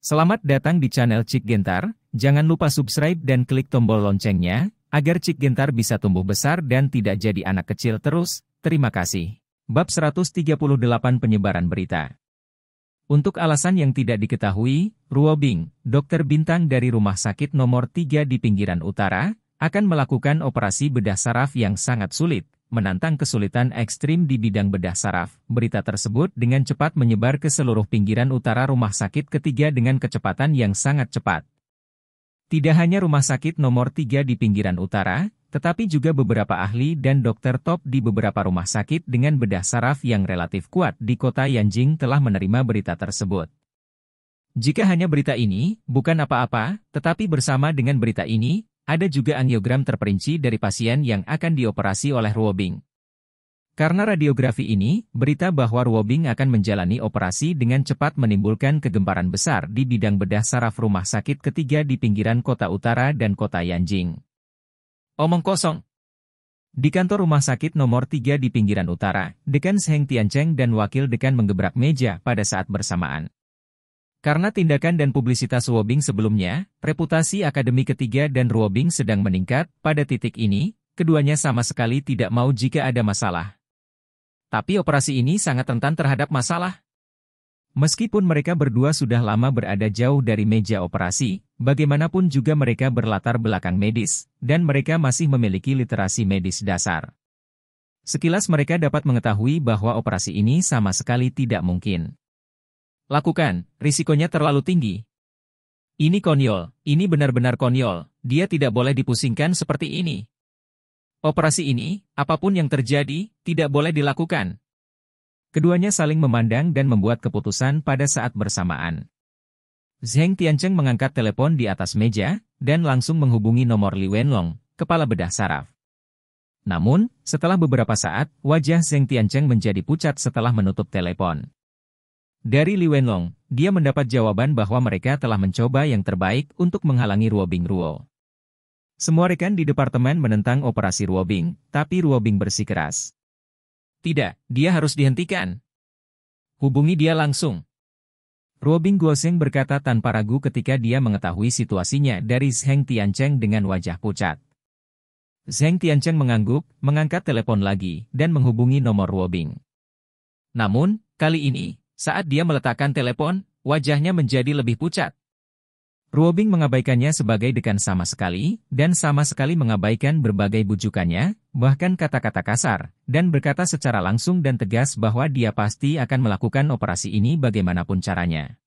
Selamat datang di channel Cik Gentar, jangan lupa subscribe dan klik tombol loncengnya, agar Cik Gentar bisa tumbuh besar dan tidak jadi anak kecil terus, terima kasih. Bab 138 Penyebaran Berita. Untuk alasan yang tidak diketahui, Ruo Bing, dokter bintang dari rumah sakit nomor 3 di pinggiran utara, akan melakukan operasi bedah saraf yang sangat sulit, menantang kesulitan ekstrim di bidang bedah saraf. Berita tersebut dengan cepat menyebar ke seluruh pinggiran utara rumah sakit ketiga dengan kecepatan yang sangat cepat. Tidak hanya rumah sakit nomor 3 di pinggiran utara, tetapi juga beberapa ahli dan dokter top di beberapa rumah sakit dengan bedah saraf yang relatif kuat di kota Yanjing telah menerima berita tersebut. Jika hanya berita ini, bukan apa-apa, tetapi bersama dengan berita ini, ada juga angiogram terperinci dari pasien yang akan dioperasi oleh Ruo Bing. Karena radiografi ini, berita bahwa Ruo Bing akan menjalani operasi dengan cepat menimbulkan kegemparan besar di bidang bedah saraf rumah sakit ketiga di pinggiran kota utara dan kota Yanjing. Omong kosong. Di kantor rumah sakit nomor 3 di pinggiran utara, Dekan Zheng Tiancheng dan Wakil Dekan menggebrak meja pada saat bersamaan. Karena tindakan dan publisitas Ruo Bing sebelumnya, reputasi akademi ketiga dan Ruo Bing sedang meningkat. Pada titik ini, keduanya sama sekali tidak mau jika ada masalah. Tapi operasi ini sangat rentan terhadap masalah. Meskipun mereka berdua sudah lama berada jauh dari meja operasi, bagaimanapun juga mereka berlatar belakang medis, dan mereka masih memiliki literasi medis dasar. Sekilas mereka dapat mengetahui bahwa operasi ini sama sekali tidak mungkin. Lakukan, risikonya terlalu tinggi. Ini konyol, ini benar-benar konyol, dia tidak boleh dipusingkan seperti ini. Operasi ini, apapun yang terjadi, tidak boleh dilakukan. Keduanya saling memandang dan membuat keputusan pada saat bersamaan. Zheng Tiancheng mengangkat telepon di atas meja, dan langsung menghubungi nomor Li Wenlong, kepala bedah saraf. Namun, setelah beberapa saat, wajah Zheng Tiancheng menjadi pucat setelah menutup telepon. Dari Li Wenlong, dia mendapat jawaban bahwa mereka telah mencoba yang terbaik untuk menghalangi Ruo Bing. Semua rekan di departemen menentang operasi Ruo Bing, tapi Ruo Bing bersikeras. Tidak, dia harus dihentikan. Hubungi dia langsung. Ruo Bing Guozheng berkata tanpa ragu ketika dia mengetahui situasinya dari Zheng Tiancheng dengan wajah pucat. Zheng Tiancheng mengangguk, mengangkat telepon lagi, dan menghubungi nomor Ruo Bing. Namun, kali ini, saat dia meletakkan telepon, wajahnya menjadi lebih pucat. Ruo Bing mengabaikannya sebagai dekan sama sekali, dan sama sekali mengabaikan berbagai bujukannya, bahkan kata-kata kasar, dan berkata secara langsung dan tegas bahwa dia pasti akan melakukan operasi ini bagaimanapun caranya.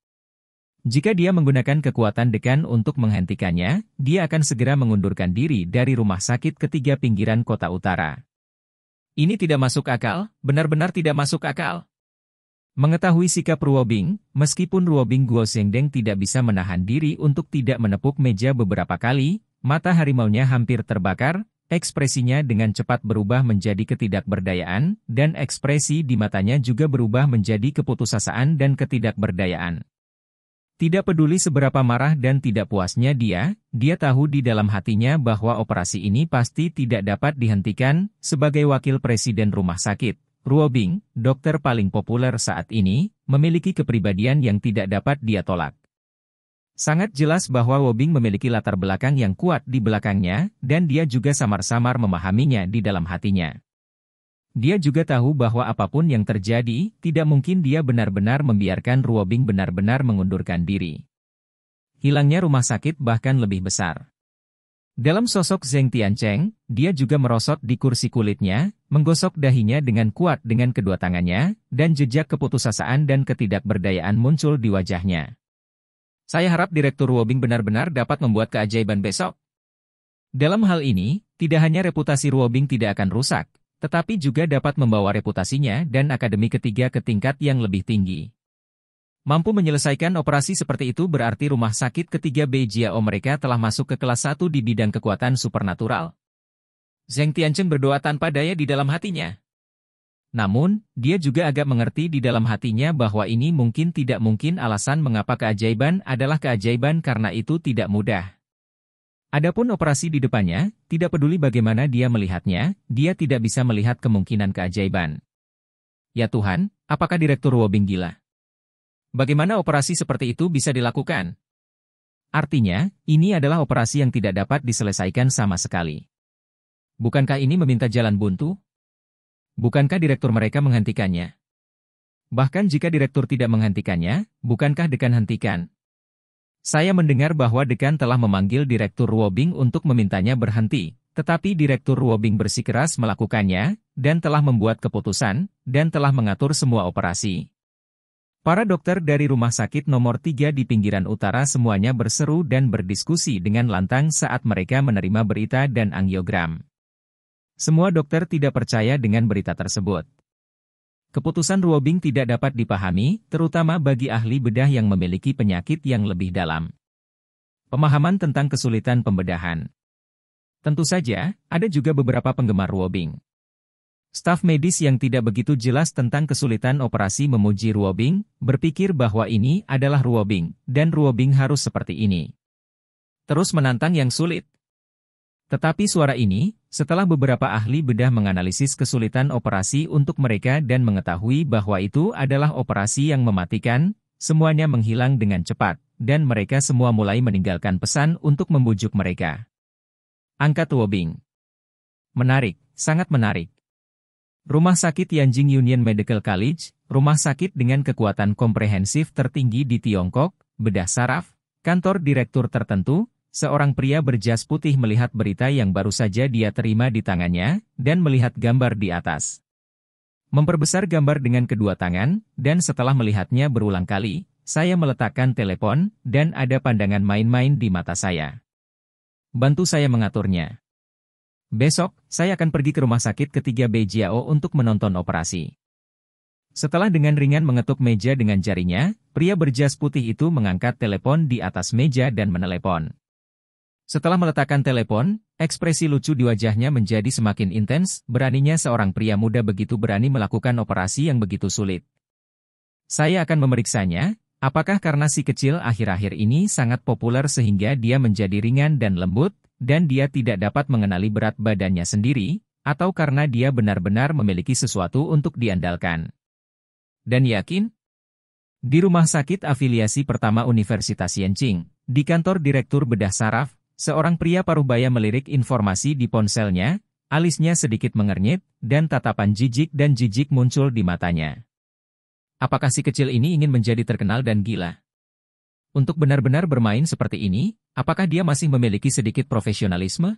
Jika dia menggunakan kekuatan dekan untuk menghentikannya, dia akan segera mengundurkan diri dari rumah sakit ketiga pinggiran kota utara. Ini tidak masuk akal, benar-benar tidak masuk akal. Mengetahui sikap Ruo Bing, meskipun Ruo Bing Guozheng tidak bisa menahan diri untuk tidak menepuk meja beberapa kali, mata harimaunya hampir terbakar, ekspresinya dengan cepat berubah menjadi ketidakberdayaan, dan ekspresi di matanya juga berubah menjadi keputusasaan dan ketidakberdayaan. Tidak peduli seberapa marah dan tidak puasnya dia tahu di dalam hatinya bahwa operasi ini pasti tidak dapat dihentikan. Sebagai wakil presiden rumah sakit, Ruo Bing, dokter paling populer saat ini, memiliki kepribadian yang tidak dapat dia tolak. Sangat jelas bahwa Ruo Bing memiliki latar belakang yang kuat di belakangnya, dan dia juga samar-samar memahaminya di dalam hatinya. Dia juga tahu bahwa apapun yang terjadi, tidak mungkin dia benar-benar membiarkan Ruo Bing benar-benar mengundurkan diri. Hilangnya rumah sakit bahkan lebih besar. Dalam sosok Zheng Tiancheng, dia juga merosot di kursi kulitnya, menggosok dahinya dengan kuat dengan kedua tangannya, dan jejak keputusasaan dan ketidakberdayaan muncul di wajahnya. Saya harap Direktur Ruo Bing benar-benar dapat membuat keajaiban besok. Dalam hal ini, tidak hanya reputasi Ruo Bing tidak akan rusak, tetapi juga dapat membawa reputasinya dan akademi ketiga ke tingkat yang lebih tinggi. Mampu menyelesaikan operasi seperti itu berarti rumah sakit ketiga Beijiao mereka telah masuk ke kelas 1 di bidang kekuatan supernatural. Zheng Tiancheng berdoa tanpa daya di dalam hatinya. Namun, dia juga agak mengerti di dalam hatinya bahwa ini mungkin tidak mungkin alasan mengapa keajaiban adalah keajaiban karena itu tidak mudah. Adapun operasi di depannya, tidak peduli bagaimana dia melihatnya, dia tidak bisa melihat kemungkinan keajaiban. Ya Tuhan, apakah Direktur Ruo Bing gila? Bagaimana operasi seperti itu bisa dilakukan? Artinya, ini adalah operasi yang tidak dapat diselesaikan sama sekali. Bukankah ini meminta jalan buntu? Bukankah direktur mereka menghentikannya? Bahkan jika direktur tidak menghentikannya, bukankah dekan hentikan? Saya mendengar bahwa dekan telah memanggil direktur Ruobing untuk memintanya berhenti, tetapi direktur Ruobing bersikeras melakukannya, dan telah membuat keputusan, dan telah mengatur semua operasi. Para dokter dari rumah sakit nomor 3 di pinggiran utara semuanya berseru dan berdiskusi dengan lantang saat mereka menerima berita dan angiogram. Semua dokter tidak percaya dengan berita tersebut. Keputusan Ruobing tidak dapat dipahami, terutama bagi ahli bedah yang memiliki penyakit yang lebih dalam. Pemahaman tentang kesulitan pembedahan. Tentu saja, ada juga beberapa penggemar Ruobing. Staf medis yang tidak begitu jelas tentang kesulitan operasi memuji Ruobing, berpikir bahwa ini adalah Ruobing, dan Ruobing harus seperti ini. Terus menantang yang sulit. Tetapi suara ini, setelah beberapa ahli bedah menganalisis kesulitan operasi untuk mereka dan mengetahui bahwa itu adalah operasi yang mematikan, semuanya menghilang dengan cepat, dan mereka semua mulai meninggalkan pesan untuk membujuk mereka. Angkat Ruobing. Menarik, sangat menarik. Rumah sakit Yanjing Union Medical College, rumah sakit dengan kekuatan komprehensif tertinggi di Tiongkok, bedah saraf, kantor direktur tertentu, seorang pria berjas putih melihat berita yang baru saja dia terima di tangannya, dan melihat gambar di atas. Memperbesar gambar dengan kedua tangan, dan setelah melihatnya berulang kali, saya meletakkan telepon, dan ada pandangan main-main di mata saya. Bantu saya mengaturnya. Besok, saya akan pergi ke rumah sakit ketiga Beijiao untuk menonton operasi. Setelah dengan ringan mengetuk meja dengan jarinya, pria berjas putih itu mengangkat telepon di atas meja dan menelepon. Setelah meletakkan telepon, ekspresi lucu di wajahnya menjadi semakin intens, beraninya seorang pria muda begitu berani melakukan operasi yang begitu sulit. Saya akan memeriksanya, apakah karena si kecil akhir-akhir ini sangat populer sehingga dia menjadi ringan dan lembut, dan dia tidak dapat mengenali berat badannya sendiri, atau karena dia benar-benar memiliki sesuatu untuk diandalkan. Dan yakin? Di rumah sakit afiliasi pertama Universitas Yenching, di kantor direktur bedah saraf, seorang pria parubaya melirik informasi di ponselnya, alisnya sedikit mengernyit, dan tatapan jijik muncul di matanya. Apakah si kecil ini ingin menjadi terkenal dan gila? Untuk benar-benar bermain seperti ini, apakah dia masih memiliki sedikit profesionalisme?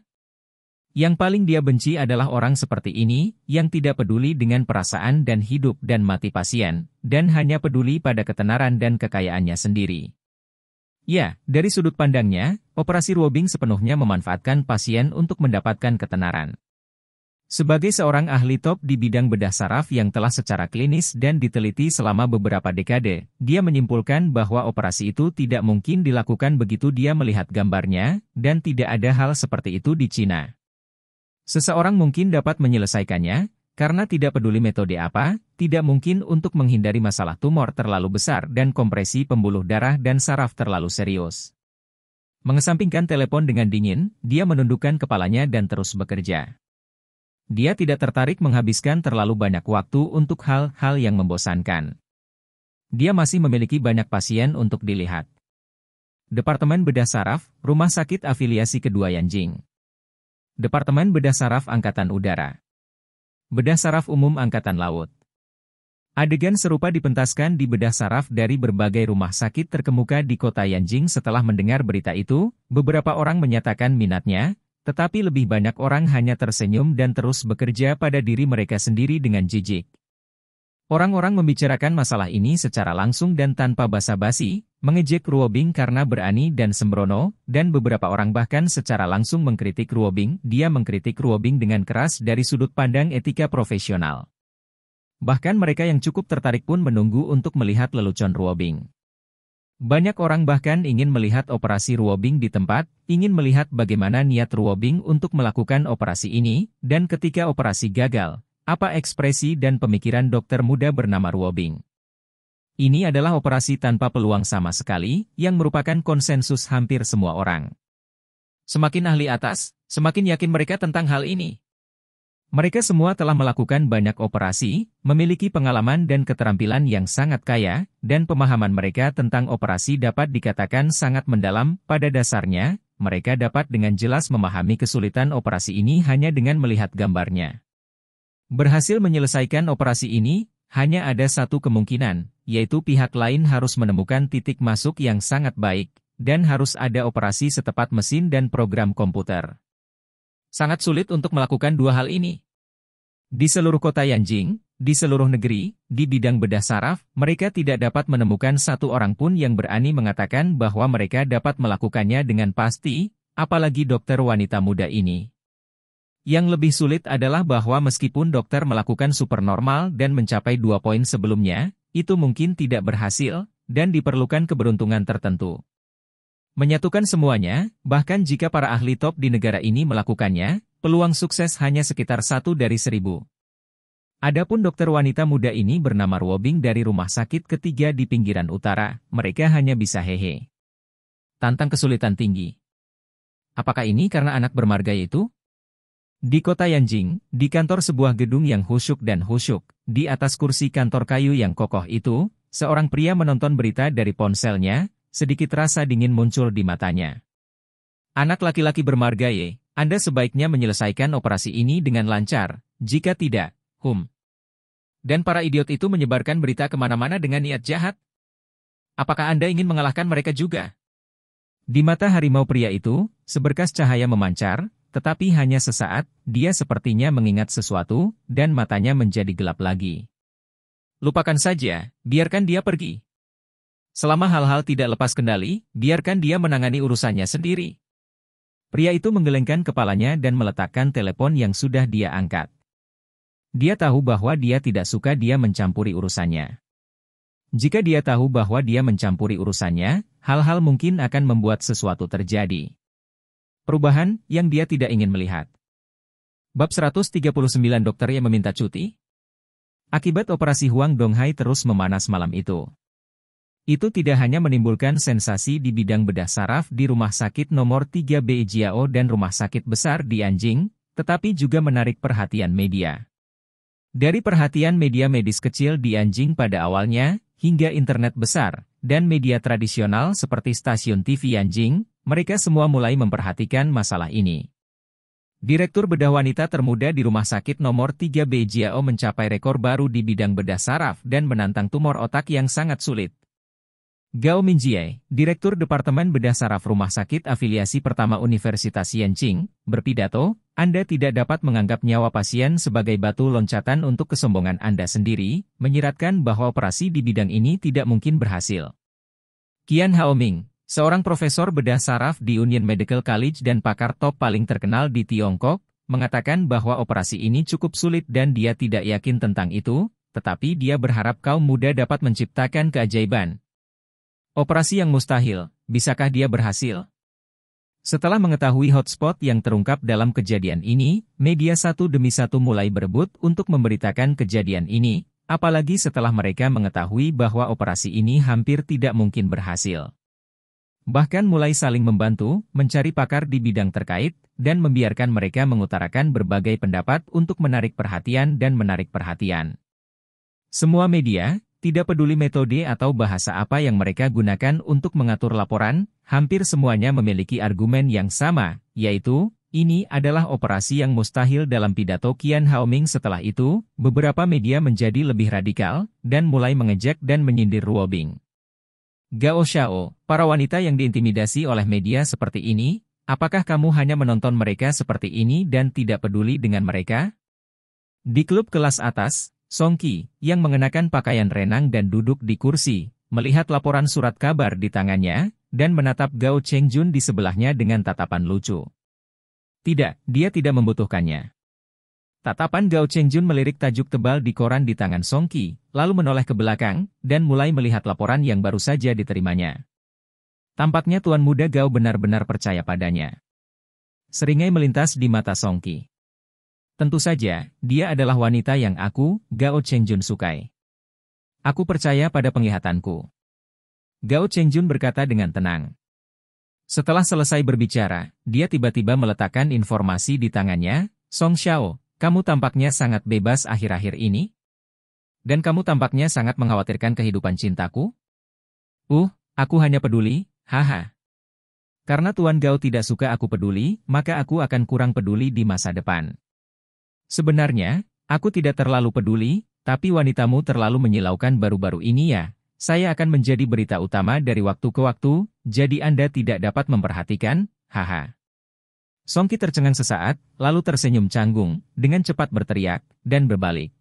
Yang paling dia benci adalah orang seperti ini, yang tidak peduli dengan perasaan dan hidup dan mati pasien, dan hanya peduli pada ketenaran dan kekayaannya sendiri. Ya, dari sudut pandangnya, operasi Ruobing sepenuhnya memanfaatkan pasien untuk mendapatkan ketenaran. Sebagai seorang ahli top di bidang bedah saraf yang telah secara klinis dan diteliti selama beberapa dekade, dia menyimpulkan bahwa operasi itu tidak mungkin dilakukan begitu dia melihat gambarnya, dan tidak ada hal seperti itu di Cina. Seseorang mungkin dapat menyelesaikannya, karena tidak peduli metode apa, tidak mungkin untuk menghindari masalah tumor terlalu besar dan kompresi pembuluh darah dan saraf terlalu serius. Mengesampingkan telepon dengan dingin, dia menundukkan kepalanya dan terus bekerja. Dia tidak tertarik menghabiskan terlalu banyak waktu untuk hal-hal yang membosankan. Dia masih memiliki banyak pasien untuk dilihat. Departemen Bedah Saraf, Rumah Sakit Afiliasi Kedua Yanjing. Departemen Bedah Saraf Angkatan Udara. Bedah Saraf Umum Angkatan Laut. Adegan serupa dipentaskan di bedah saraf dari berbagai rumah sakit terkemuka di kota Yanjing. Setelah mendengar berita itu, beberapa orang menyatakan minatnya, tetapi lebih banyak orang hanya tersenyum dan terus bekerja pada diri mereka sendiri dengan jijik. Orang-orang membicarakan masalah ini secara langsung dan tanpa basa-basi, mengejek Ruobing karena berani dan sembrono, dan beberapa orang bahkan secara langsung mengkritik Ruobing. Dia mengkritik Ruobing dengan keras dari sudut pandang etika profesional. Bahkan mereka yang cukup tertarik pun menunggu untuk melihat lelucon Ruobing. Banyak orang bahkan ingin melihat operasi Ruobing di tempat, ingin melihat bagaimana niat Ruobing untuk melakukan operasi ini, dan ketika operasi gagal, apa ekspresi dan pemikiran dokter muda bernama Ruobing. Ini adalah operasi tanpa peluang sama sekali, yang merupakan konsensus hampir semua orang. Semakin ahli atas, semakin yakin mereka tentang hal ini. Mereka semua telah melakukan banyak operasi, memiliki pengalaman dan keterampilan yang sangat kaya, dan pemahaman mereka tentang operasi dapat dikatakan sangat mendalam. Pada dasarnya, mereka dapat dengan jelas memahami kesulitan operasi ini hanya dengan melihat gambarnya. Berhasil menyelesaikan operasi ini, hanya ada satu kemungkinan, yaitu pihak lain harus menemukan titik masuk yang sangat baik, dan harus ada operasi setepat mesin dan program komputer. Sangat sulit untuk melakukan dua hal ini. Di seluruh kota Yanjing, di seluruh negeri, di bidang bedah saraf, mereka tidak dapat menemukan satu orang pun yang berani mengatakan bahwa mereka dapat melakukannya dengan pasti, apalagi dokter wanita muda ini. Yang lebih sulit adalah bahwa meskipun dokter melakukan supernormal dan mencapai 2 poin sebelumnya, itu mungkin tidak berhasil, dan diperlukan keberuntungan tertentu. Menyatukan semuanya, bahkan jika para ahli top di negara ini melakukannya, peluang sukses hanya sekitar 1 dari 1000. Adapun dokter wanita muda ini bernama Ruobing dari rumah sakit ketiga di pinggiran utara, mereka hanya bisa hehe. Tantang kesulitan tinggi. Apakah ini karena anak bermarga itu? Di kota Yanjing, di kantor sebuah gedung yang khusyuk dan khusyuk, di atas kursi kantor kayu yang kokoh itu, seorang pria menonton berita dari ponselnya, sedikit rasa dingin muncul di matanya. Anak laki-laki bermarga ye, Anda sebaiknya menyelesaikan operasi ini dengan lancar, jika tidak, Dan para idiot itu menyebarkan berita kemana-mana dengan niat jahat? Apakah Anda ingin mengalahkan mereka juga? Di mata harimau pria itu, seberkas cahaya memancar, tetapi hanya sesaat, dia sepertinya mengingat sesuatu, dan matanya menjadi gelap lagi. Lupakan saja, biarkan dia pergi. Selama hal-hal tidak lepas kendali, biarkan dia menangani urusannya sendiri. Pria itu menggelengkan kepalanya dan meletakkan telepon yang sudah dia angkat. Dia tahu bahwa dia tidak suka dia mencampuri urusannya. Jika dia tahu bahwa dia mencampuri urusannya, hal-hal mungkin akan membuat sesuatu terjadi. Perubahan yang dia tidak ingin melihat. Bab 139 dokter yang meminta cuti. Akibat operasi Huang Donghai terus memanas malam itu. Itu tidak hanya menimbulkan sensasi di bidang bedah saraf di rumah sakit nomor 3 Beijiao dan rumah sakit besar di Anjing, tetapi juga menarik perhatian media. Dari perhatian media medis kecil di Anjing pada awalnya, hingga internet besar, dan media tradisional seperti stasiun TV Anjing, mereka semua mulai memperhatikan masalah ini. Direktur bedah wanita termuda di rumah sakit nomor 3 Beijiao mencapai rekor baru di bidang bedah saraf dan menantang tumor otak yang sangat sulit. Gao Minjie, Direktur Departemen Bedah Saraf Rumah Sakit Afiliasi Pertama Universitas Yanqing, berpidato, Anda tidak dapat menganggap nyawa pasien sebagai batu loncatan untuk kesombongan Anda sendiri, menyiratkan bahwa operasi di bidang ini tidak mungkin berhasil. Qian Haoming, seorang profesor bedah saraf di Union Medical College dan pakar top paling terkenal di Tiongkok, mengatakan bahwa operasi ini cukup sulit dan dia tidak yakin tentang itu, tetapi dia berharap kaum muda dapat menciptakan keajaiban. Operasi yang mustahil, bisakah dia berhasil? Setelah mengetahui hotspot yang terungkap dalam kejadian ini, media satu demi satu mulai berebut untuk memberitakan kejadian ini, apalagi setelah mereka mengetahui bahwa operasi ini hampir tidak mungkin berhasil. Bahkan mulai saling membantu, mencari pakar di bidang terkait, dan membiarkan mereka mengutarakan berbagai pendapat untuk menarik perhatian dan menarik perhatian. Semua media, tidak peduli metode atau bahasa apa yang mereka gunakan untuk mengatur laporan, hampir semuanya memiliki argumen yang sama, yaitu, ini adalah operasi yang mustahil dalam pidato Qian Haoming. Setelah itu, beberapa media menjadi lebih radikal, dan mulai mengejek dan menyindir Ruobing. Gao Xiao, para wanita yang diintimidasi oleh media seperti ini, apakah kamu hanya menonton mereka seperti ini dan tidak peduli dengan mereka? Di klub kelas atas, Song Qi, yang mengenakan pakaian renang dan duduk di kursi, melihat laporan surat kabar di tangannya, dan menatap Gao Chengjun di sebelahnya dengan tatapan lucu. Tidak, dia tidak membutuhkannya. Tatapan Gao Chengjun melirik tajuk tebal di koran di tangan Song Qi, lalu menoleh ke belakang, dan mulai melihat laporan yang baru saja diterimanya. Tampaknya tuan muda Gao benar-benar percaya padanya. Seringai melintas di mata Song Qi. Tentu saja, dia adalah wanita yang aku, Gao Chengjun sukai. Aku percaya pada penglihatanku. Gao Chengjun berkata dengan tenang. Setelah selesai berbicara, dia tiba-tiba meletakkan informasi di tangannya, Song Xiao, Kamu tampaknya sangat bebas akhir-akhir ini? Dan kamu tampaknya sangat mengkhawatirkan kehidupan cintaku? Aku hanya peduli, haha. Karena Tuan Gao tidak suka aku peduli, maka aku akan kurang peduli di masa depan. Sebenarnya, aku tidak terlalu peduli, tapi wanitamu terlalu menyilaukan baru-baru ini ya. Saya akan menjadi berita utama dari waktu ke waktu, jadi Anda tidak dapat memperhatikan, haha. Song Qi tercengang sesaat, lalu tersenyum canggung, dengan cepat berteriak, dan berbalik.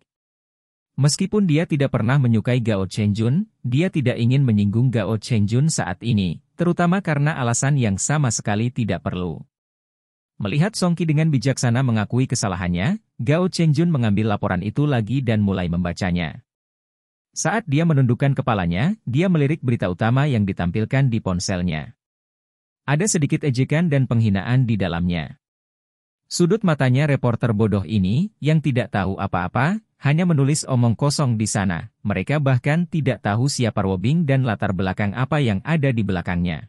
Meskipun dia tidak pernah menyukai Gao Chengjun, dia tidak ingin menyinggung Gao Chengjun saat ini, terutama karena alasan yang sama sekali tidak perlu. Melihat Song Qi dengan bijaksana mengakui kesalahannya, Gao Chengjun mengambil laporan itu lagi dan mulai membacanya. Saat dia menundukkan kepalanya, dia melirik berita utama yang ditampilkan di ponselnya. Ada sedikit ejekan dan penghinaan di dalamnya. Sudut matanya reporter bodoh ini, yang tidak tahu apa-apa, hanya menulis omong kosong di sana. Mereka bahkan tidak tahu siapa Ruobing dan latar belakang apa yang ada di belakangnya.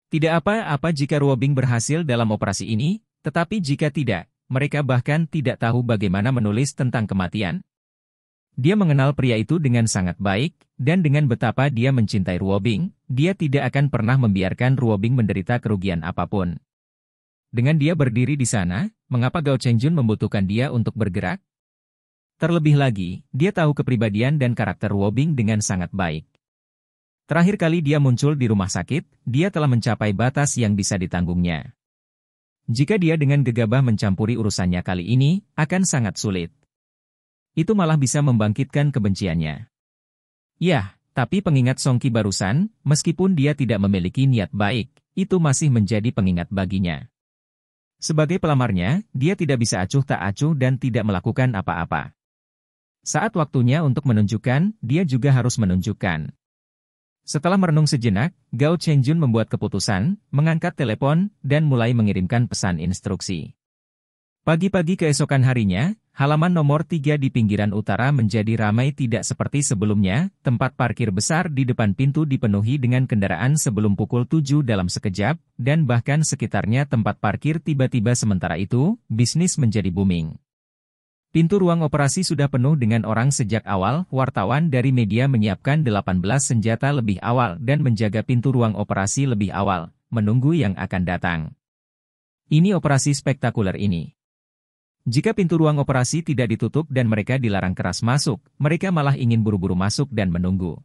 Tidak apa-apa jika Ruobing berhasil dalam operasi ini, tetapi jika tidak, mereka bahkan tidak tahu bagaimana menulis tentang kematian. Dia mengenal pria itu dengan sangat baik, dan dengan betapa dia mencintai Ruobing, dia tidak akan pernah membiarkan Ruobing menderita kerugian apapun. Dengan dia berdiri di sana, mengapa Gao Chengjun membutuhkan dia untuk bergerak? Terlebih lagi, dia tahu kepribadian dan karakter Ruobing dengan sangat baik. Terakhir kali dia muncul di rumah sakit, dia telah mencapai batas yang bisa ditanggungnya. Jika dia dengan gegabah mencampuri urusannya kali ini, akan sangat sulit. Itu malah bisa membangkitkan kebenciannya. Yah, tapi pengingat Song Qi barusan, meskipun dia tidak memiliki niat baik, itu masih menjadi pengingat baginya. Sebagai pelamarnya, dia tidak bisa acuh tak acuh dan tidak melakukan apa-apa. Saat waktunya untuk menunjukkan, dia juga harus menunjukkan. Setelah merenung sejenak, Gao Chengjun membuat keputusan, mengangkat telepon, dan mulai mengirimkan pesan instruksi. Pagi-pagi keesokan harinya, halaman nomor 3 di pinggiran utara menjadi ramai tidak seperti sebelumnya, tempat parkir besar di depan pintu dipenuhi dengan kendaraan sebelum pukul 7 dalam sekejap, dan bahkan sekitarnya tempat parkir tiba-tiba sementara itu, bisnis menjadi booming. Pintu ruang operasi sudah penuh dengan orang sejak awal, wartawan dari media menyiapkan 18 senjata lebih awal dan menjaga pintu ruang operasi lebih awal, menunggu yang akan datang. Ini operasi spektakuler ini. Jika pintu ruang operasi tidak ditutup dan mereka dilarang keras masuk, mereka malah ingin buru-buru masuk dan menunggu.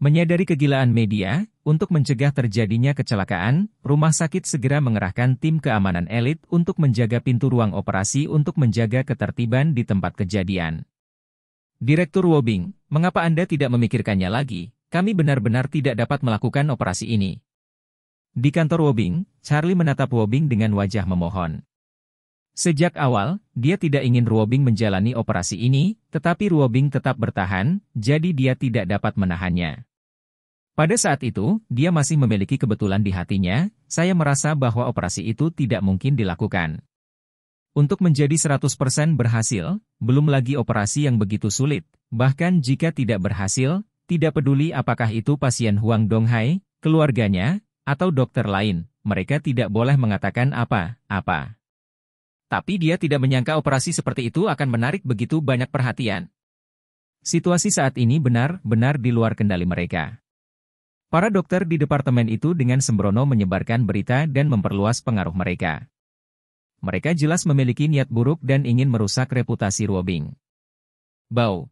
Menyadari kegilaan media, untuk mencegah terjadinya kecelakaan, rumah sakit segera mengerahkan tim keamanan elit untuk menjaga pintu ruang operasi untuk menjaga ketertiban di tempat kejadian. Direktur Ruobing, mengapa Anda tidak memikirkannya lagi? Kami benar-benar tidak dapat melakukan operasi ini. Di kantor Ruobing, Charlie menatap Ruobing dengan wajah memohon. Sejak awal, dia tidak ingin Ruobing menjalani operasi ini, tetapi Ruobing tetap bertahan, jadi dia tidak dapat menahannya. Pada saat itu, dia masih memiliki kebetulan di hatinya, saya merasa bahwa operasi itu tidak mungkin dilakukan. Untuk menjadi 100% berhasil, belum lagi operasi yang begitu sulit, bahkan jika tidak berhasil, tidak peduli apakah itu pasien Huang Donghai, keluarganya, atau dokter lain, mereka tidak boleh mengatakan apa-apa. Tapi dia tidak menyangka operasi seperti itu akan menarik begitu banyak perhatian. Situasi saat ini benar-benar di luar kendali mereka. Para dokter di departemen itu dengan sembrono menyebarkan berita dan memperluas pengaruh mereka. Mereka jelas memiliki niat buruk dan ingin merusak reputasi Ruobing. Bau.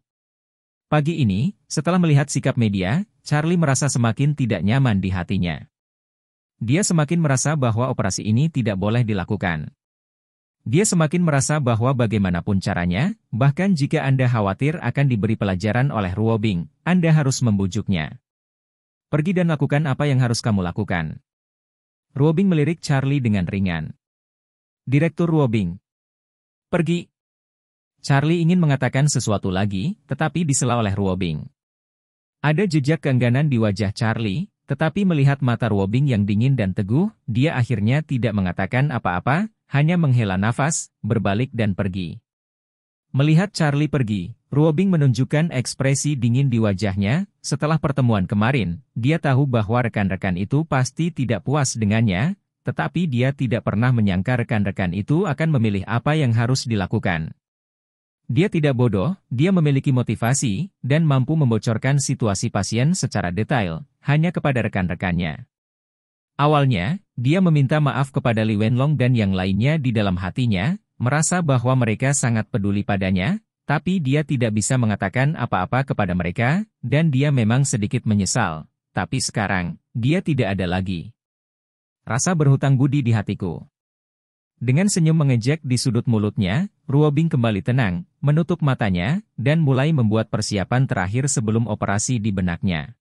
Pagi ini, setelah melihat sikap media, Charlie merasa semakin tidak nyaman di hatinya. Dia semakin merasa bahwa operasi ini tidak boleh dilakukan. Dia semakin merasa bahwa bagaimanapun caranya, bahkan jika Anda khawatir akan diberi pelajaran oleh Ruobing, Anda harus membujuknya. Pergi dan lakukan apa yang harus kamu lakukan. Ruobing melirik Charlie dengan ringan. Direktur Ruobing. Pergi. Charlie ingin mengatakan sesuatu lagi, tetapi disela oleh Ruobing. Ada jejak keengganan di wajah Charlie, tetapi melihat mata Ruobing yang dingin dan teguh, dia akhirnya tidak mengatakan apa-apa, hanya menghela nafas, berbalik dan pergi. Melihat Charlie pergi, Ruobing menunjukkan ekspresi dingin di wajahnya. Setelah pertemuan kemarin, dia tahu bahwa rekan-rekan itu pasti tidak puas dengannya, tetapi dia tidak pernah menyangka rekan-rekan itu akan memilih apa yang harus dilakukan. Dia tidak bodoh, dia memiliki motivasi, dan mampu membocorkan situasi pasien secara detail, hanya kepada rekan-rekannya. Awalnya, dia meminta maaf kepada Li Wenlong dan yang lainnya di dalam hatinya, merasa bahwa mereka sangat peduli padanya, tapi dia tidak bisa mengatakan apa-apa kepada mereka, dan dia memang sedikit menyesal. Tapi sekarang, dia tidak ada lagi rasa berhutang budi di hatiku. Dengan senyum mengejek di sudut mulutnya, Ruobing kembali tenang, menutup matanya, dan mulai membuat persiapan terakhir sebelum operasi di benaknya.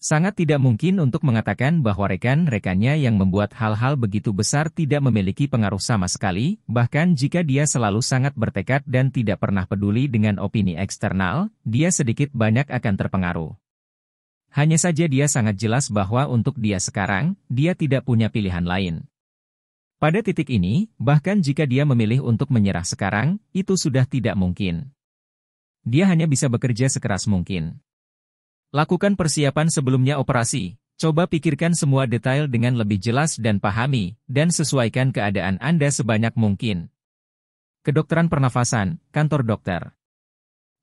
Sangat tidak mungkin untuk mengatakan bahwa rekan-rekannya yang membuat hal-hal begitu besar tidak memiliki pengaruh sama sekali, bahkan jika dia selalu sangat bertekad dan tidak pernah peduli dengan opini eksternal, dia sedikit banyak akan terpengaruh. Hanya saja dia sangat jelas bahwa untuk dia sekarang, dia tidak punya pilihan lain. Pada titik ini, bahkan jika dia memilih untuk menyerah sekarang, itu sudah tidak mungkin. Dia hanya bisa bekerja sekeras mungkin. Lakukan persiapan sebelumnya operasi, coba pikirkan semua detail dengan lebih jelas dan pahami, dan sesuaikan keadaan Anda sebanyak mungkin. Kedokteran pernafasan, kantor dokter.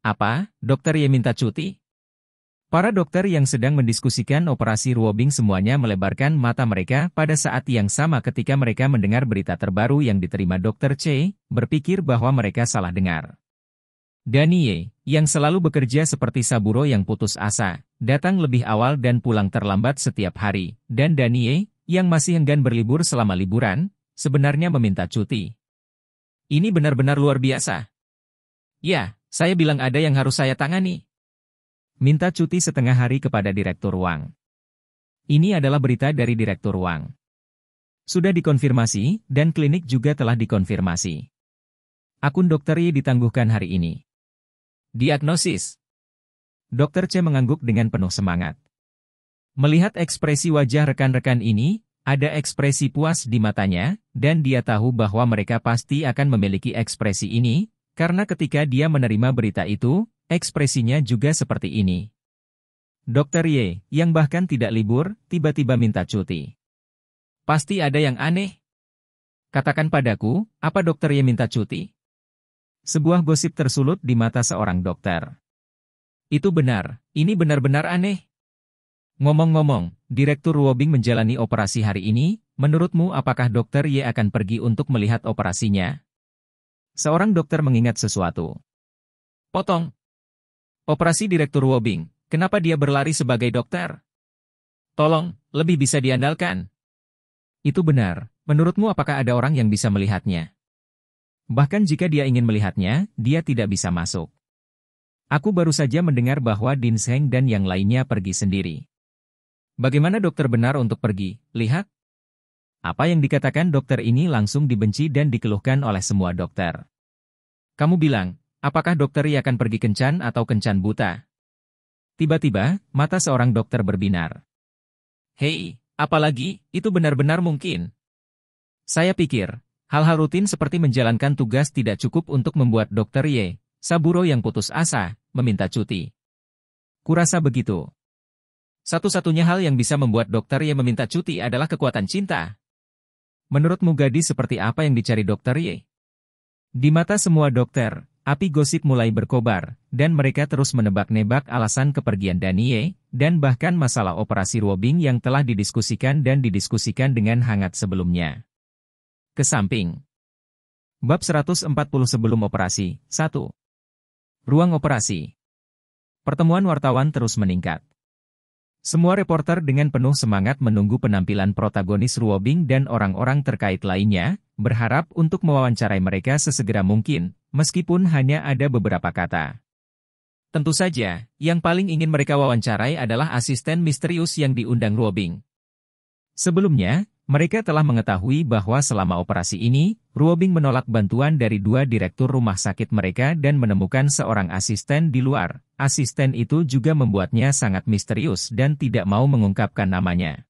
Apa, dokter Ye minta cuti? Para dokter yang sedang mendiskusikan operasi Ruobing semuanya melebarkan mata mereka pada saat yang sama ketika mereka mendengar berita terbaru yang diterima Dr. Che, berpikir bahwa mereka salah dengar. Danie, yang selalu bekerja seperti Saburo yang putus asa, datang lebih awal dan pulang terlambat setiap hari, dan Danie, yang masih enggan berlibur selama liburan, sebenarnya meminta cuti. Ini benar-benar luar biasa. Ya, saya bilang ada yang harus saya tangani. Minta cuti setengah hari kepada Direktur Wang. Ini adalah berita dari Direktur Wang. Sudah dikonfirmasi, dan klinik juga telah dikonfirmasi. Akun Dr. Yi ditangguhkan hari ini. Diagnosis. Dr. Che mengangguk dengan penuh semangat. Melihat ekspresi wajah rekan-rekan ini, ada ekspresi puas di matanya, dan dia tahu bahwa mereka pasti akan memiliki ekspresi ini, karena ketika dia menerima berita itu, ekspresinya juga seperti ini. Dr. Ye, yang bahkan tidak libur, tiba-tiba minta cuti. Pasti ada yang aneh. Katakan padaku, apa Dr. Ye minta cuti? Sebuah gosip tersulut di mata seorang dokter. Itu benar, ini benar-benar aneh. Ngomong-ngomong, Direktur Ruobing menjalani operasi hari ini, menurutmu apakah Dr. Ye akan pergi untuk melihat operasinya? Seorang dokter mengingat sesuatu. Potong. Operasi Direktur Ruobing, kenapa dia berlari sebagai dokter? Tolong, lebih bisa diandalkan. Itu benar, menurutmu apakah ada orang yang bisa melihatnya? Bahkan jika dia ingin melihatnya, dia tidak bisa masuk. Aku baru saja mendengar bahwa Din Seng dan yang lainnya pergi sendiri. Bagaimana dokter benar untuk pergi, lihat? Apa yang dikatakan dokter ini langsung dibenci dan dikeluhkan oleh semua dokter. Kamu bilang, apakah dokter Yi akan pergi kencan atau kencan buta? Tiba-tiba, mata seorang dokter berbinar. Hei, apalagi, itu benar-benar mungkin. Saya pikir, hal-hal rutin seperti menjalankan tugas tidak cukup untuk membuat Dr. Ye, Saburo yang putus asa, meminta cuti. Kurasa begitu. Satu-satunya hal yang bisa membuat Dr. Ye meminta cuti adalah kekuatan cinta. Menurutmu gadis seperti apa yang dicari Dr. Ye? Di mata semua dokter, api gosip mulai berkobar, dan mereka terus menebak-nebak alasan kepergian Danie, dan bahkan masalah operasi Ruobing yang telah didiskusikan dan didiskusikan dengan hangat sebelumnya. Kesamping. Bab 140 sebelum operasi, 1. Ruang operasi. Pertemuan wartawan terus meningkat. Semua reporter dengan penuh semangat menunggu penampilan protagonis Ruobing dan orang-orang terkait lainnya, berharap untuk mewawancarai mereka sesegera mungkin, meskipun hanya ada beberapa kata. Tentu saja, yang paling ingin mereka wawancarai adalah asisten misterius yang diundang Ruobing. Sebelumnya, mereka telah mengetahui bahwa selama operasi ini, Ruobing menolak bantuan dari 2 direktur rumah sakit mereka dan menemukan seorang asisten di luar. Asisten itu juga membuatnya sangat misterius dan tidak mau mengungkapkan namanya.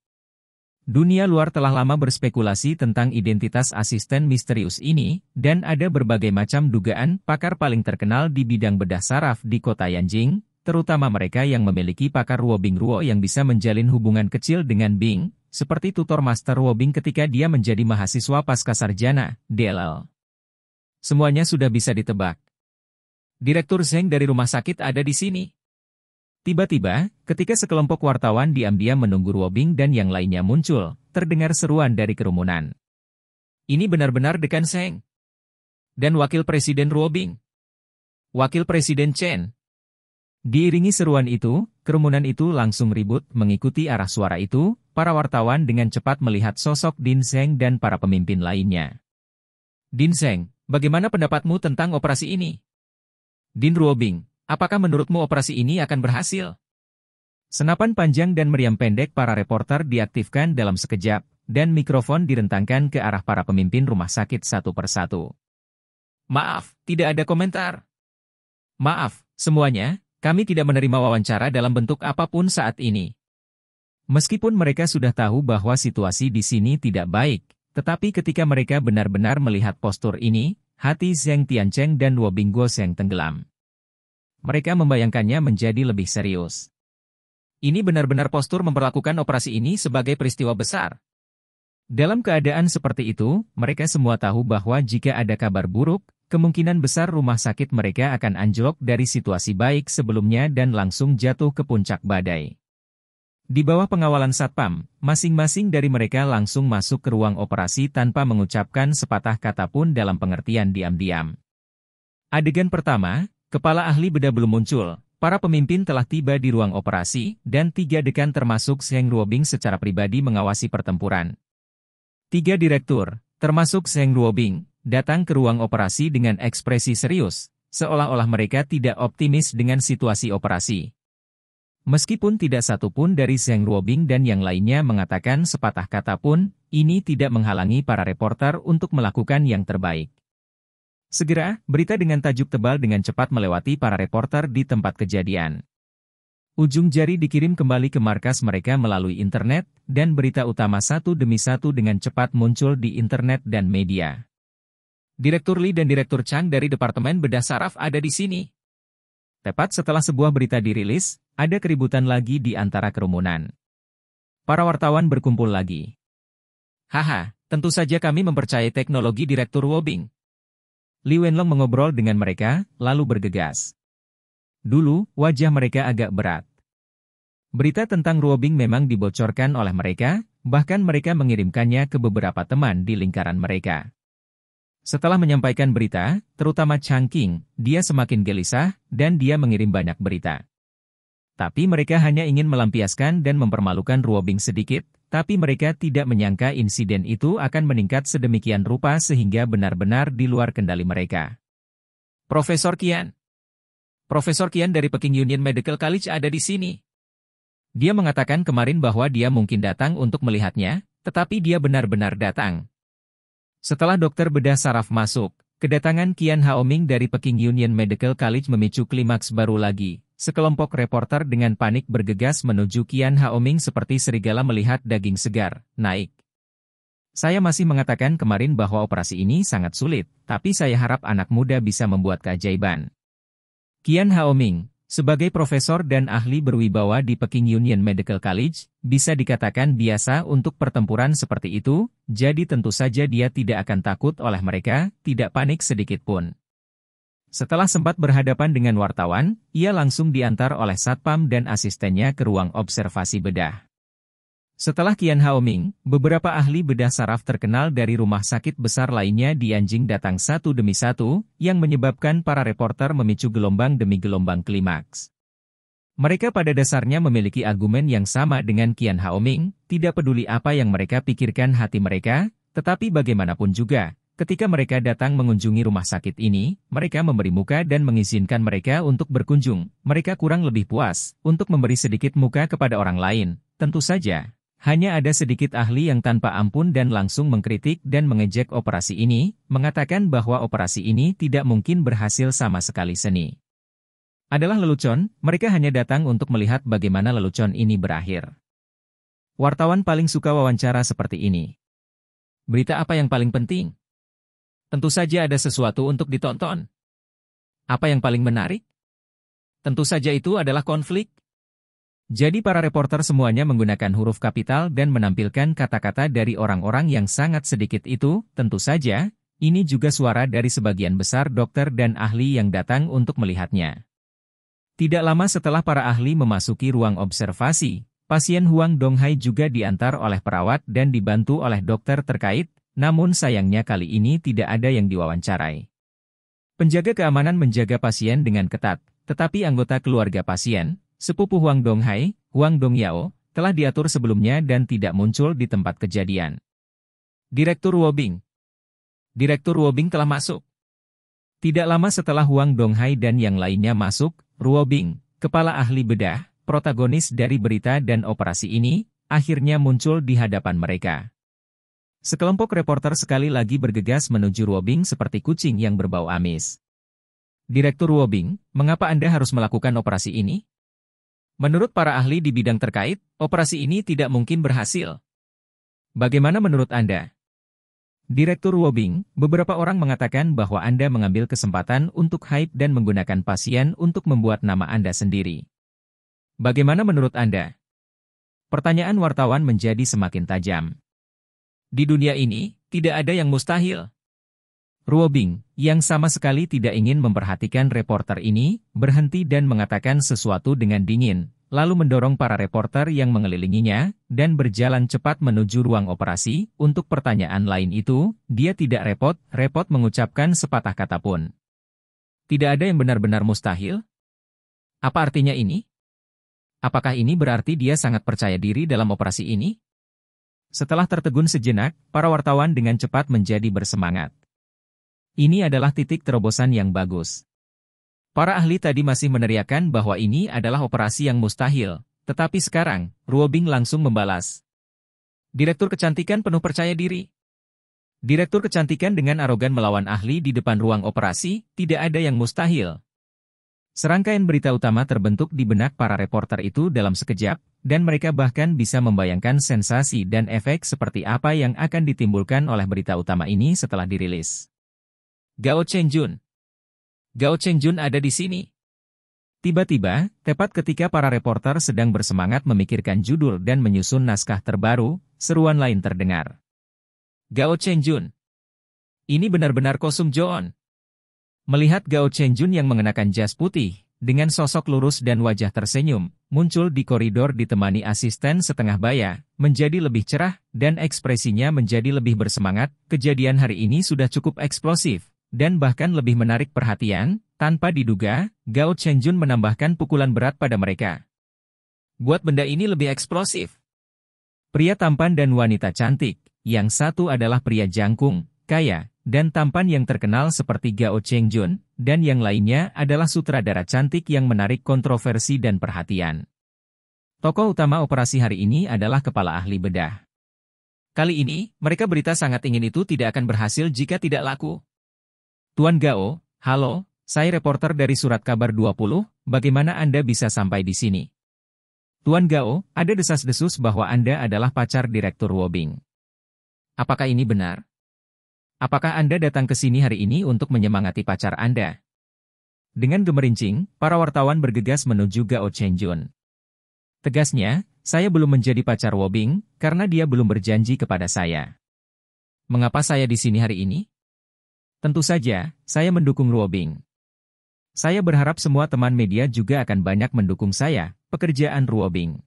Dunia luar telah lama berspekulasi tentang identitas asisten misterius ini, dan ada berbagai macam dugaan pakar paling terkenal di bidang bedah saraf di kota Yanjing, terutama mereka yang memiliki pakar Ruobing Ruo yang bisa menjalin hubungan kecil dengan Bing, seperti tutor Master Wobing ketika dia menjadi mahasiswa pascasarjana, DLL. Semuanya sudah bisa ditebak. Direktur Zheng dari rumah sakit ada di sini. Tiba-tiba, ketika sekelompok wartawan diam-diam menunggu Wobing dan yang lainnya muncul, terdengar seruan dari kerumunan. Ini benar-benar dekan Zheng. Dan Wakil Presiden Wobing. Wakil Presiden Chen. Diiringi seruan itu, kerumunan itu langsung ribut mengikuti arah suara itu, para wartawan dengan cepat melihat sosok Din Zheng dan para pemimpin lainnya. Din Zheng, bagaimana pendapatmu tentang operasi ini? Din Ruobing, apakah menurutmu operasi ini akan berhasil? Senapan panjang dan meriam pendek para reporter diaktifkan dalam sekejap, dan mikrofon direntangkan ke arah para pemimpin rumah sakit satu persatu. Maaf, tidak ada komentar. Maaf, semuanya. Kami tidak menerima wawancara dalam bentuk apapun saat ini. Meskipun mereka sudah tahu bahwa situasi di sini tidak baik, tetapi ketika mereka benar-benar melihat postur ini, hati Zheng Tiancheng dan Wobing Guosheng tenggelam. Mereka membayangkannya menjadi lebih serius. Ini benar-benar postur memperlakukan operasi ini sebagai peristiwa besar. Dalam keadaan seperti itu, mereka semua tahu bahwa jika ada kabar buruk, kemungkinan besar rumah sakit mereka akan anjlok dari situasi baik sebelumnya dan langsung jatuh ke puncak badai. Di bawah pengawalan Satpam, masing-masing dari mereka langsung masuk ke ruang operasi tanpa mengucapkan sepatah kata pun dalam pengertian diam-diam. Adegan pertama, kepala ahli bedah belum muncul, para pemimpin telah tiba di ruang operasi, dan 3 dekan termasuk Zheng Ruobing secara pribadi mengawasi pertempuran. 3 direktur, termasuk Zheng Ruobing, datang ke ruang operasi dengan ekspresi serius, seolah-olah mereka tidak optimis dengan situasi operasi. Meskipun tidak satu pun dari Zheng Ruobing dan yang lainnya mengatakan sepatah kata pun, ini tidak menghalangi para reporter untuk melakukan yang terbaik. Segera, berita dengan tajuk tebal dengan cepat melewati para reporter di tempat kejadian. Ujung jari dikirim kembali ke markas mereka melalui internet, dan berita utama satu demi satu dengan cepat muncul di internet dan media. Direktur Li dan Direktur Chang dari Departemen Bedah Saraf ada di sini. Tepat setelah sebuah berita dirilis, ada keributan lagi di antara kerumunan. Para wartawan berkumpul lagi. Haha, tentu saja kami mempercayai teknologi Direktur Wobing. Li Wenlong mengobrol dengan mereka, lalu bergegas. Dulu, wajah mereka agak berat. Berita tentang Ruobing memang dibocorkan oleh mereka, bahkan mereka mengirimkannya ke beberapa teman di lingkaran mereka. Setelah menyampaikan berita, terutama Chang Qing, dia semakin gelisah, dan dia mengirim banyak berita. Tapi mereka hanya ingin melampiaskan dan mempermalukan Ruobing sedikit, tapi mereka tidak menyangka insiden itu akan meningkat sedemikian rupa sehingga benar-benar di luar kendali mereka. Profesor Qian dari Peking Union Medical College ada di sini. Dia mengatakan kemarin bahwa dia mungkin datang untuk melihatnya, tetapi dia benar-benar datang. Setelah dokter bedah saraf masuk, kedatangan Qian Haoming dari Peking Union Medical College memicu klimaks baru lagi. Sekelompok reporter dengan panik bergegas menuju Qian Haoming seperti serigala melihat daging segar, naik. Saya masih mengatakan kemarin bahwa operasi ini sangat sulit, tapi saya harap anak muda bisa membuat keajaiban. Qian Haoming, sebagai profesor dan ahli berwibawa di Peking Union Medical College, bisa dikatakan biasa untuk pertempuran seperti itu, jadi tentu saja dia tidak akan takut oleh mereka, tidak panik sedikit pun. Setelah sempat berhadapan dengan wartawan, ia langsung diantar oleh Satpam dan asistennya ke ruang observasi bedah. Setelah Qian Haoming, beberapa ahli bedah saraf terkenal dari rumah sakit besar lainnya di Anjing datang satu demi satu, yang menyebabkan para reporter memicu gelombang demi gelombang klimaks. Mereka pada dasarnya memiliki argumen yang sama dengan Qian Haoming, tidak peduli apa yang mereka pikirkan hati mereka, tetapi bagaimanapun juga, ketika mereka datang mengunjungi rumah sakit ini, mereka memberi muka dan mengizinkan mereka untuk berkunjung. Mereka kurang lebih puas untuk memberi sedikit muka kepada orang lain. Tentu saja, hanya ada sedikit ahli yang tanpa ampun dan langsung mengkritik dan mengejek operasi ini, mengatakan bahwa operasi ini tidak mungkin berhasil sama sekali seni. Adalah lelucon, mereka hanya datang untuk melihat bagaimana lelucon ini berakhir. Wartawan paling suka wawancara seperti ini. Berita apa yang paling penting? Tentu saja ada sesuatu untuk ditonton. Apa yang paling menarik? Tentu saja itu adalah konflik. Jadi para reporter semuanya menggunakan huruf kapital dan menampilkan kata-kata dari orang-orang yang sangat sedikit itu, tentu saja, ini juga suara dari sebagian besar dokter dan ahli yang datang untuk melihatnya. Tidak lama setelah para ahli memasuki ruang observasi, pasien Huang Donghai juga diantar oleh perawat dan dibantu oleh dokter terkait, namun sayangnya kali ini tidak ada yang diwawancarai. Penjaga keamanan menjaga pasien dengan ketat, tetapi anggota keluarga pasien, sepupu Huang Donghai, Huang Dongyao, telah diatur sebelumnya dan tidak muncul di tempat kejadian. Direktur Wobing. Direktur Wobing telah masuk. Tidak lama setelah Huang Donghai dan yang lainnya masuk, Ruobing, kepala ahli bedah, protagonis dari berita dan operasi ini, akhirnya muncul di hadapan mereka. Sekelompok reporter sekali lagi bergegas menuju Ruobing seperti kucing yang berbau amis. Direktur Ruobing, mengapa Anda harus melakukan operasi ini? Menurut para ahli di bidang terkait, operasi ini tidak mungkin berhasil. Bagaimana menurut Anda? Direktur Wobing, beberapa orang mengatakan bahwa Anda mengambil kesempatan untuk hype dan menggunakan pasien untuk membuat nama Anda sendiri. Bagaimana menurut Anda? Pertanyaan wartawan menjadi semakin tajam. Di dunia ini, tidak ada yang mustahil. Ruobing, yang sama sekali tidak ingin memperhatikan reporter ini, berhenti dan mengatakan sesuatu dengan dingin, lalu mendorong para reporter yang mengelilinginya, dan berjalan cepat menuju ruang operasi. Untuk pertanyaan lain itu, dia tidak repot-repot mengucapkan sepatah kata pun. Tidak ada yang benar-benar mustahil? Apa artinya ini? Apakah ini berarti dia sangat percaya diri dalam operasi ini? Setelah tertegun sejenak, para wartawan dengan cepat menjadi bersemangat. Ini adalah titik terobosan yang bagus. Para ahli tadi masih meneriakkan bahwa ini adalah operasi yang mustahil, tetapi sekarang, Ruobing langsung membalas. Direktur kecantikan penuh percaya diri. Direktur kecantikan dengan arogan melawan ahli di depan ruang operasi, tidak ada yang mustahil. Serangkaian berita utama terbentuk di benak para reporter itu dalam sekejap, dan mereka bahkan bisa membayangkan sensasi dan efek seperti apa yang akan ditimbulkan oleh berita utama ini setelah dirilis. Gao Chengjun. Gao Chengjun ada di sini. Tiba-tiba, tepat ketika para reporter sedang bersemangat memikirkan judul dan menyusun naskah terbaru, seruan lain terdengar. Gao Chengjun. Ini benar-benar kostum Joon. Melihat Gao Chengjun yang mengenakan jas putih, dengan sosok lurus dan wajah tersenyum, muncul di koridor ditemani asisten setengah baya, menjadi lebih cerah, dan ekspresinya menjadi lebih bersemangat. Kejadian hari ini sudah cukup eksplosif, dan bahkan lebih menarik perhatian. Tanpa diduga, Gao Chengjun menambahkan pukulan berat pada mereka. Buat benda ini lebih eksplosif. Pria tampan dan wanita cantik, yang satu adalah pria jangkung, kaya, dan tampan yang terkenal seperti Gao Chengjun, dan yang lainnya adalah sutradara cantik yang menarik kontroversi dan perhatian. Tokoh utama operasi hari ini adalah kepala ahli bedah. Kali ini, mereka berita sangat ingin itu tidak akan berhasil jika tidak laku. Tuan Gao, halo, saya reporter dari Surat Kabar 20, bagaimana Anda bisa sampai di sini? Tuan Gao, ada desas-desus bahwa Anda adalah pacar Direktur Wobing. Apakah ini benar? Apakah Anda datang ke sini hari ini untuk menyemangati pacar Anda? Dengan gemerincing, para wartawan bergegas menuju Gao Chengjun. Tegasnya, saya belum menjadi pacar Wobing, karena dia belum berjanji kepada saya. Mengapa saya di sini hari ini? Tentu saja, saya mendukung Ruobing. Saya berharap semua teman media juga akan banyak mendukung saya, pekerjaan Ruobing.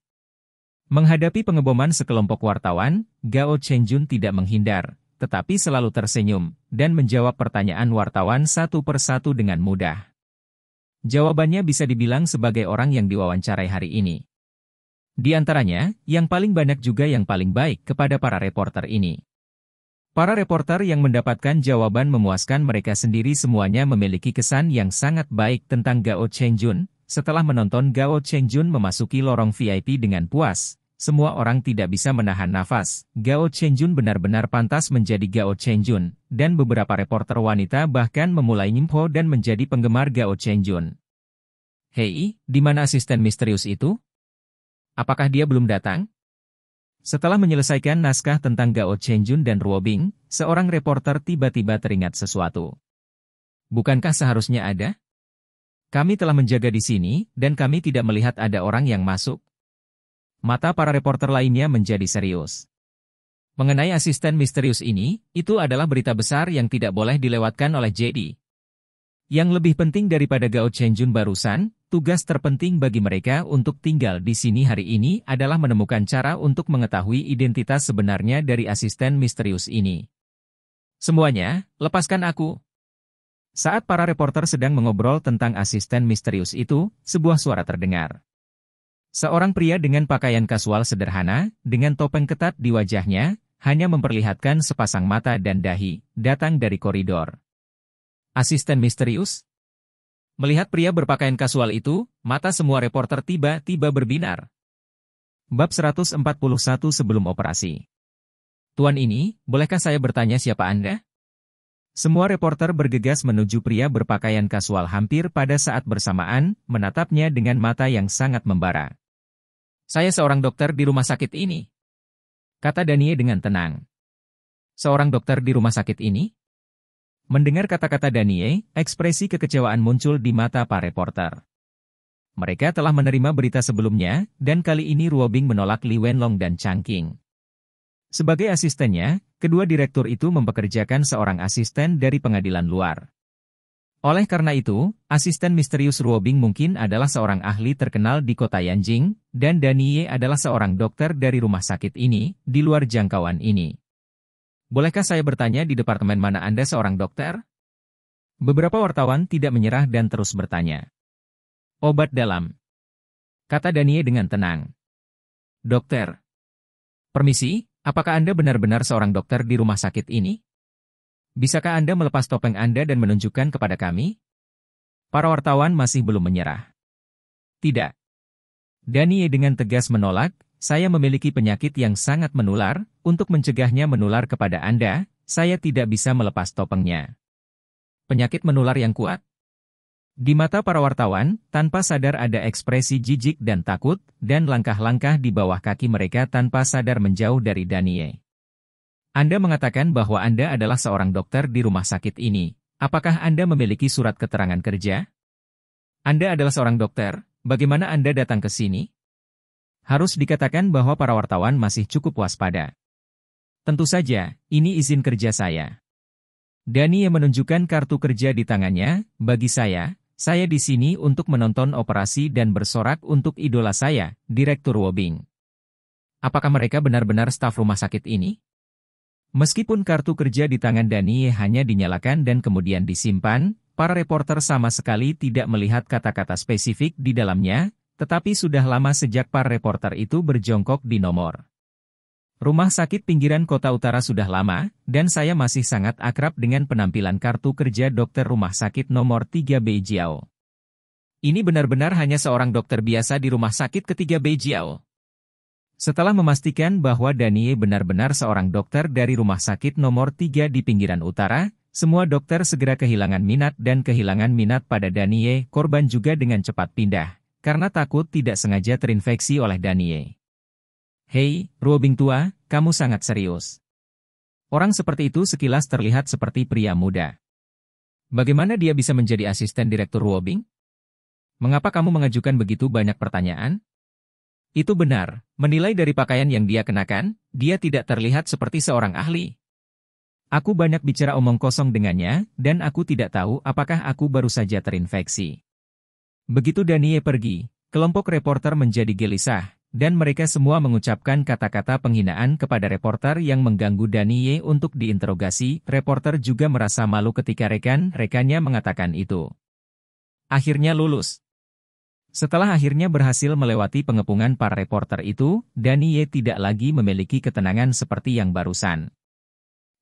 Menghadapi pengeboman sekelompok wartawan, Gao Chengjun tidak menghindar, tetapi selalu tersenyum, dan menjawab pertanyaan wartawan satu persatu dengan mudah. Jawabannya bisa dibilang sebagai orang yang diwawancarai hari ini. Di antaranya, yang paling banyak juga yang paling baik kepada para reporter ini. Para reporter yang mendapatkan jawaban memuaskan mereka sendiri semuanya memiliki kesan yang sangat baik tentang Gao Chengjun. Setelah menonton Gao Chengjun memasuki lorong VIP dengan puas, semua orang tidak bisa menahan nafas. Gao Chengjun benar-benar pantas menjadi Gao Chengjun, dan beberapa reporter wanita bahkan memulai nyimpo dan menjadi penggemar Gao Chengjun. Hei, di mana asisten misterius itu? Apakah dia belum datang? Setelah menyelesaikan naskah tentang Gao Chengjun dan Ruobing, seorang reporter tiba-tiba teringat sesuatu. Bukankah seharusnya ada? Kami telah menjaga di sini, dan kami tidak melihat ada orang yang masuk. Mata para reporter lainnya menjadi serius. Mengenai asisten misterius ini, itu adalah berita besar yang tidak boleh dilewatkan oleh JD. Yang lebih penting daripada Gao Chenjun barusan, tugas terpenting bagi mereka untuk tinggal di sini hari ini adalah menemukan cara untuk mengetahui identitas sebenarnya dari asisten misterius ini. Semuanya, lepaskan aku. Saat para reporter sedang mengobrol tentang asisten misterius itu, sebuah suara terdengar. Seorang pria dengan pakaian kasual sederhana, dengan topeng ketat di wajahnya, hanya memperlihatkan sepasang mata dan dahi, datang dari koridor. Asisten misterius? Melihat pria berpakaian kasual itu, mata semua reporter tiba-tiba berbinar. Bab 141 sebelum operasi. Tuan ini, bolehkah saya bertanya siapa Anda? Semua reporter bergegas menuju pria berpakaian kasual hampir pada saat bersamaan, menatapnya dengan mata yang sangat membara. Saya seorang dokter di rumah sakit ini, kata Danie dengan tenang. Seorang dokter di rumah sakit ini? Mendengar kata-kata Danie, ekspresi kekecewaan muncul di mata para reporter. Mereka telah menerima berita sebelumnya, dan kali ini Ruobing menolak Li Wenlong dan Chang Qing. Sebagai asistennya, kedua direktur itu mempekerjakan seorang asisten dari pengadilan luar. Oleh karena itu, asisten misterius Ruobing mungkin adalah seorang ahli terkenal di kota Yanjing, dan Danie adalah seorang dokter dari rumah sakit ini, di luar jangkauan ini. Bolehkah saya bertanya di departemen mana Anda seorang dokter? Beberapa wartawan tidak menyerah dan terus bertanya. Obat dalam, kata Danie dengan tenang. Dokter. Permisi, apakah Anda benar-benar seorang dokter di rumah sakit ini? Bisakah Anda melepas topeng Anda dan menunjukkan kepada kami? Para wartawan masih belum menyerah. Tidak. Danie dengan tegas menolak, saya memiliki penyakit yang sangat menular, untuk mencegahnya menular kepada Anda, saya tidak bisa melepas topengnya. Penyakit menular yang kuat? Di mata para wartawan, tanpa sadar ada ekspresi jijik dan takut, dan langkah-langkah di bawah kaki mereka tanpa sadar menjauh dari Danie. Anda mengatakan bahwa Anda adalah seorang dokter di rumah sakit ini. Apakah Anda memiliki surat keterangan kerja? Anda adalah seorang dokter, bagaimana Anda datang ke sini? Harus dikatakan bahwa para wartawan masih cukup waspada. Tentu saja, ini izin kerja saya. Danie menunjukkan kartu kerja di tangannya, bagi saya di sini untuk menonton operasi dan bersorak untuk idola saya, Direktur Ruobing. Apakah mereka benar-benar staf rumah sakit ini? Meskipun kartu kerja di tangan Danie hanya dinyalakan dan kemudian disimpan, para reporter sama sekali tidak melihat kata-kata spesifik di dalamnya, tetapi sudah lama sejak para reporter itu berjongkok di nomor. Rumah sakit pinggiran kota utara sudah lama, dan saya masih sangat akrab dengan penampilan kartu kerja dokter rumah sakit nomor 3 Beijiao. Ini benar-benar hanya seorang dokter biasa di rumah sakit ketiga Beijiao. Setelah memastikan bahwa Danie benar-benar seorang dokter dari rumah sakit nomor 3 di pinggiran utara, semua dokter segera kehilangan minat pada Danie. Korban juga dengan cepat pindah, karena takut tidak sengaja terinfeksi oleh Danie. Hei, Ruobing tua, kamu sangat serius. Orang seperti itu sekilas terlihat seperti pria muda. Bagaimana dia bisa menjadi asisten direktur Ruobing? Mengapa kamu mengajukan begitu banyak pertanyaan? Itu benar, menilai dari pakaian yang dia kenakan, dia tidak terlihat seperti seorang ahli. Aku banyak bicara omong kosong dengannya, dan aku tidak tahu apakah aku baru saja terinfeksi. Begitu Danie pergi, kelompok reporter menjadi gelisah, dan mereka semua mengucapkan kata-kata penghinaan kepada reporter yang mengganggu Danie untuk diinterogasi. Reporter juga merasa malu ketika rekan-rekannya mengatakan itu. Akhirnya lulus. Setelah akhirnya berhasil melewati pengepungan para reporter itu, Danie tidak lagi memiliki ketenangan seperti yang barusan.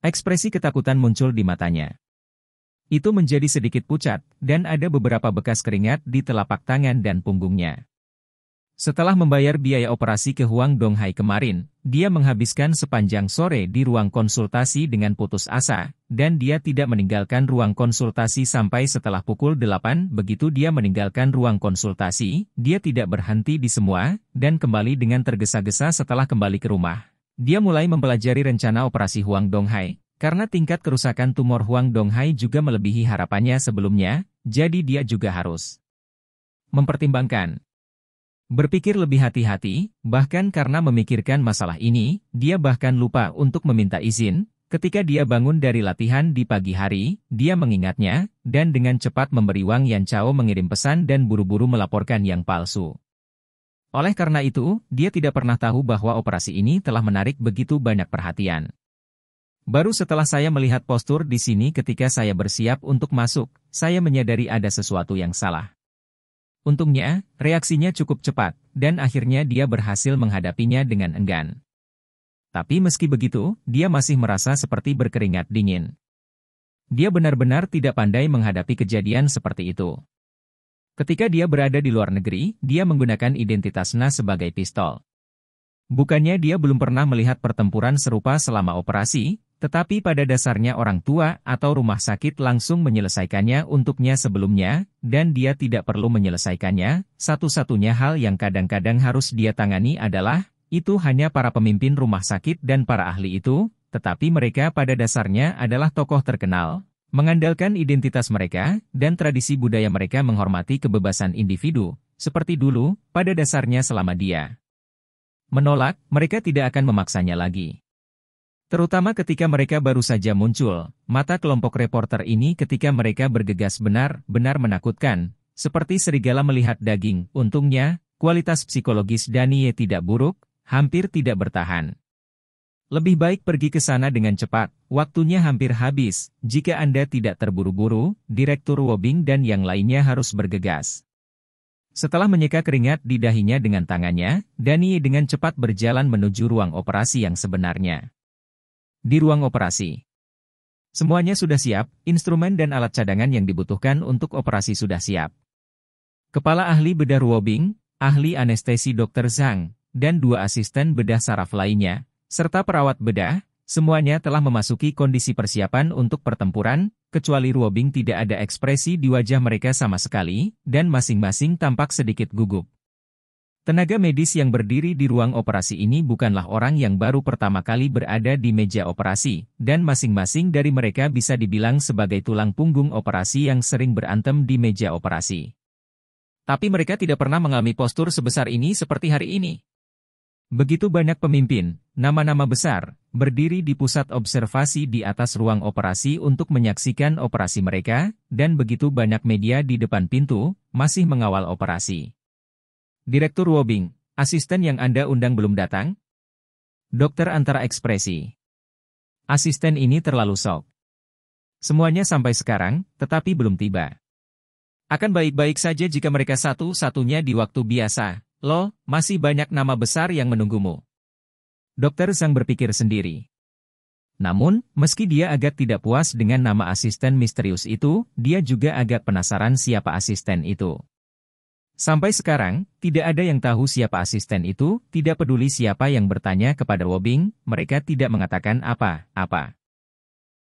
Ekspresi ketakutan muncul di matanya. Itu menjadi sedikit pucat, dan ada beberapa bekas keringat di telapak tangan dan punggungnya. Setelah membayar biaya operasi ke Huang Donghai kemarin, dia menghabiskan sepanjang sore di ruang konsultasi dengan putus asa, dan dia tidak meninggalkan ruang konsultasi sampai setelah pukul 8. Begitu dia meninggalkan ruang konsultasi, dia tidak berhenti di semua, dan kembali dengan tergesa-gesa setelah kembali ke rumah. Dia mulai mempelajari rencana operasi Huang Donghai, karena tingkat kerusakan tumor Huang Donghai juga melebihi harapannya sebelumnya, jadi dia juga harus mempertimbangkan Berpikir lebih hati-hati, bahkan karena memikirkan masalah ini, dia bahkan lupa untuk meminta izin. Ketika dia bangun dari latihan di pagi hari, dia mengingatnya, dan dengan cepat memberi Wang Yanchao mengirim pesan dan buru-buru melaporkan yang palsu. Oleh karena itu, dia tidak pernah tahu bahwa operasi ini telah menarik begitu banyak perhatian. Baru setelah saya melihat postur di sini ketika saya bersiap untuk masuk, saya menyadari ada sesuatu yang salah. Untungnya, reaksinya cukup cepat, dan akhirnya dia berhasil menghadapinya dengan enggan. Tapi meski begitu, dia masih merasa seperti berkeringat dingin. Dia benar-benar tidak pandai menghadapi kejadian seperti itu. Ketika dia berada di luar negeri, dia menggunakan identitas Na sebagai pistol. Bukannya dia belum pernah melihat pertempuran serupa selama operasi, tetapi pada dasarnya orang tua atau rumah sakit langsung menyelesaikannya untuknya sebelumnya, dan dia tidak perlu menyelesaikannya. Satu-satunya hal yang kadang-kadang harus dia tangani adalah, itu hanya para pemimpin rumah sakit dan para ahli itu, tetapi mereka pada dasarnya adalah tokoh terkenal, mengandalkan identitas mereka, dan tradisi budaya mereka menghormati kebebasan individu, seperti dulu, pada dasarnya selama dia menolak, mereka tidak akan memaksanya lagi. Terutama ketika mereka baru saja muncul, mata kelompok reporter ini ketika mereka bergegas benar-benar menakutkan, seperti serigala melihat daging. Untungnya, kualitas psikologis Danie tidak buruk, hampir tidak bertahan. Lebih baik pergi ke sana dengan cepat, waktunya hampir habis. Jika Anda tidak terburu-buru, Direktur Wobing dan yang lainnya harus bergegas. Setelah menyeka keringat di dahinya dengan tangannya, Danie dengan cepat berjalan menuju ruang operasi yang sebenarnya. Di ruang operasi, semuanya sudah siap, instrumen dan alat cadangan yang dibutuhkan untuk operasi sudah siap. Kepala ahli bedah Wobing, ahli anestesi Dr. Zhang, dan 2 asisten bedah saraf lainnya, serta perawat bedah, semuanya telah memasuki kondisi persiapan untuk pertempuran, kecuali Wobing tidak ada ekspresi di wajah mereka sama sekali, dan masing-masing tampak sedikit gugup. Tenaga medis yang berdiri di ruang operasi ini bukanlah orang yang baru pertama kali berada di meja operasi, dan masing-masing dari mereka bisa dibilang sebagai tulang punggung operasi yang sering berantem di meja operasi. Tapi mereka tidak pernah mengalami postur sebesar ini seperti hari ini. Begitu banyak pemimpin, nama-nama besar, berdiri di pusat observasi di atas ruang operasi untuk menyaksikan operasi mereka, dan begitu banyak media di depan pintu, masih mengawal operasi. Direktur Wobing, asisten yang Anda undang belum datang? Dokter antara ekspresi. Asisten ini terlalu shock. Semuanya sampai sekarang, tetapi belum tiba. Akan baik-baik saja jika mereka satu-satunya di waktu biasa. Loh, masih banyak nama besar yang menunggumu. Dokter Zhang berpikir sendiri. Namun, meski dia agak tidak puas dengan nama asisten misterius itu, dia juga agak penasaran siapa asisten itu. Sampai sekarang, tidak ada yang tahu siapa asisten itu, tidak peduli siapa yang bertanya kepada Wobing, mereka tidak mengatakan apa-apa.